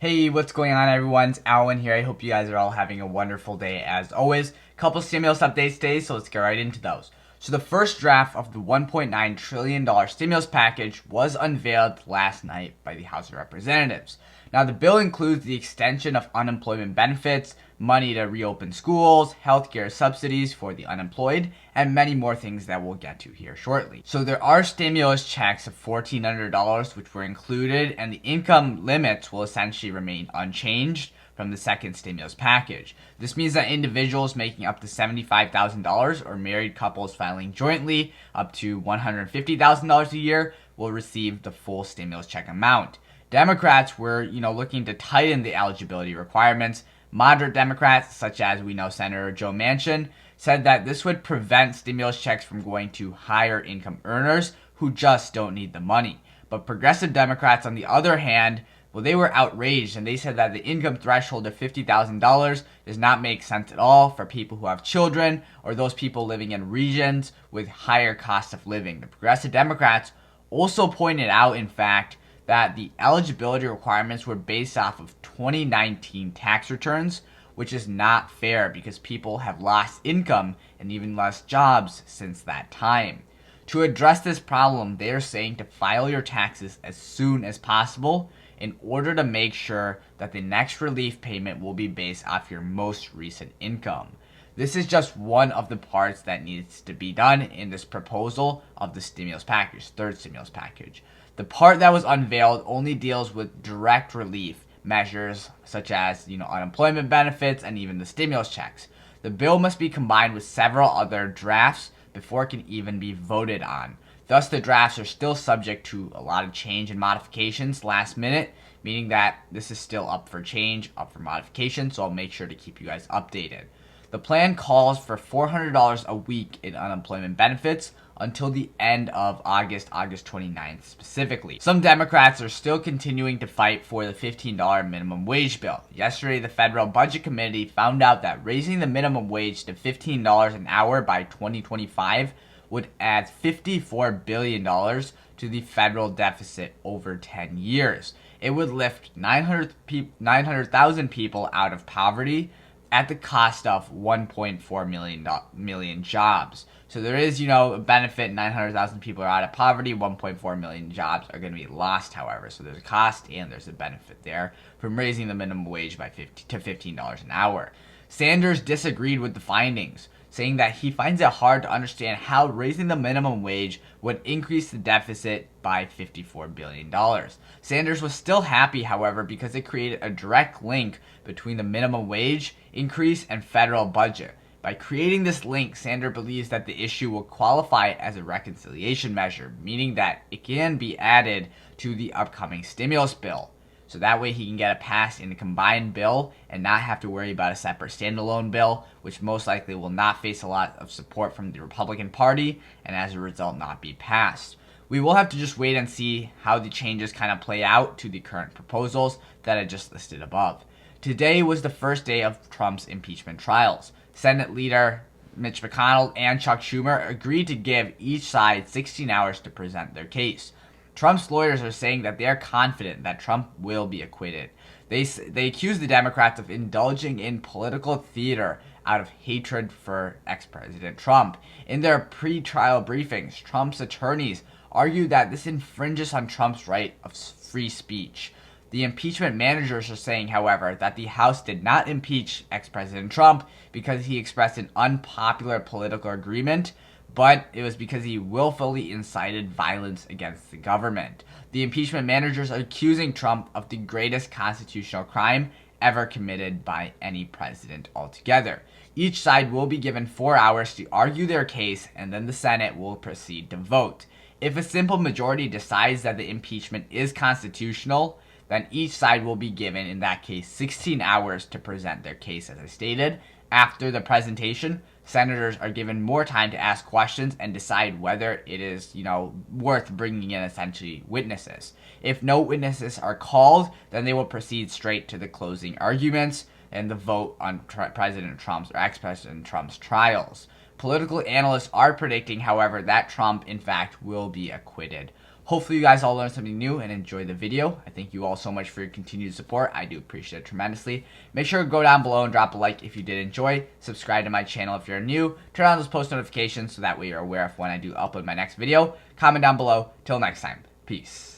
Hey, what's going on, everyone? It's Alan here. I hope you guys are all having a wonderful day as always. Couple stimulus updates today, so let's get right into those. So the first draft of the $1.9 trillion stimulus package was unveiled last night by the House of Representatives. Now, the bill includes the extension of unemployment benefits, money to reopen schools, healthcare subsidies for the unemployed, and many more things that we'll get to here shortly. So there are stimulus checks of $1,400 which were included, and the income limits will essentially remain unchanged from the second stimulus package. This means that individuals making up to $75,000 or married couples filing jointly up to $150,000 a year will receive the full stimulus check amount. Democrats were, looking to tighten the eligibility requirements. Moderate Democrats, such as we know Senator Joe Manchin, said that this would prevent stimulus checks from going to higher income earners who just don't need the money. But progressive Democrats, on the other hand, well, they were outraged, and they said that the income threshold of $50,000 does not make sense at all for people who have children or those people living in regions with higher cost of living. The progressive Democrats also pointed out, in fact, that the eligibility requirements were based off of 2019 tax returns, which is not fair because people have lost income and even lost jobs since that time. To address this problem, they are saying to file your taxes as soon as possible in order to make sure that the next relief payment will be based off your most recent income. This is just one of the parts that needs to be done in this proposal of the stimulus package, third stimulus package. The part that was unveiled only deals with direct relief measures such as, unemployment benefits and even the stimulus checks. The bill must be combined with several other drafts before it can even be voted on. Thus, the drafts are still subject to a lot of change and modifications last minute, meaning that this is still up for change, up for modification, so I'll make sure to keep you guys updated. The plan calls for $400 a week in unemployment benefits until the end of August 29th specifically. Some Democrats are still continuing to fight for the $15 minimum wage bill. Yesterday, the Federal Budget Committee found out that raising the minimum wage to $15 an hour by 2025 would add $54 billion to the federal deficit over 10 years. It would lift 900,000 people out of poverty at the cost of 1.4 million jobs. So there is, a benefit. 900,000 people are out of poverty. 1.4 million jobs are going to be lost, however. So there's a cost and there's a benefit there from raising the minimum wage by $15 an hour. Sanders disagreed with the findings, saying that he finds it hard to understand how raising the minimum wage would increase the deficit by $54 billion. Sanders was still happy, however, because it created a direct link between the minimum wage increase and federal budget. By creating this link, Sanders believes that the issue will qualify as a reconciliation measure, meaning that it can be added to the upcoming stimulus bill. So that way he can get it passed in a combined bill and not have to worry about a separate standalone bill, which most likely will not face a lot of support from the Republican Party and as a result not be passed. We will have to just wait and see how the changes kind of play out to the current proposals that I just listed above. Today was the first day of Trump's impeachment trials. Senate leader Mitch McConnell and Chuck Schumer agreed to give each side 16 hours to present their case. Trump's lawyers are saying that they are confident that Trump will be acquitted. They accuse the Democrats of indulging in political theater out of hatred for ex-President Trump. In their pre-trial briefings, Trump's attorneys argue that this infringes on Trump's right of free speech. The impeachment managers are saying, however, that the House did not impeach ex-President Trump because he expressed an unpopular political agreement, but it was because he willfully incited violence against the government. The impeachment managers are accusing Trump of the greatest constitutional crime ever committed by any president altogether. Each side will be given 4 hours to argue their case, and then the Senate will proceed to vote. If a simple majority decides that the impeachment is constitutional, then each side will be given, in that case, 16 hours to present their case, as I stated. After the presentation, senators are given more time to ask questions and decide whether it is, worth bringing in essentially witnesses. If no witnesses are called, then they will proceed straight to the closing arguments and the vote on President Trump's or ex-President Trump's trials. Political analysts are predicting, however, that Trump, in fact, will be acquitted. Hopefully you guys all learned something new and enjoyed the video. I thank you all so much for your continued support. I do appreciate it tremendously. Make sure to go down below and drop a like if you did enjoy. Subscribe to my channel if you're new. Turn on those post notifications so that way you're aware of when I do upload my next video. Comment down below. Till next time. Peace.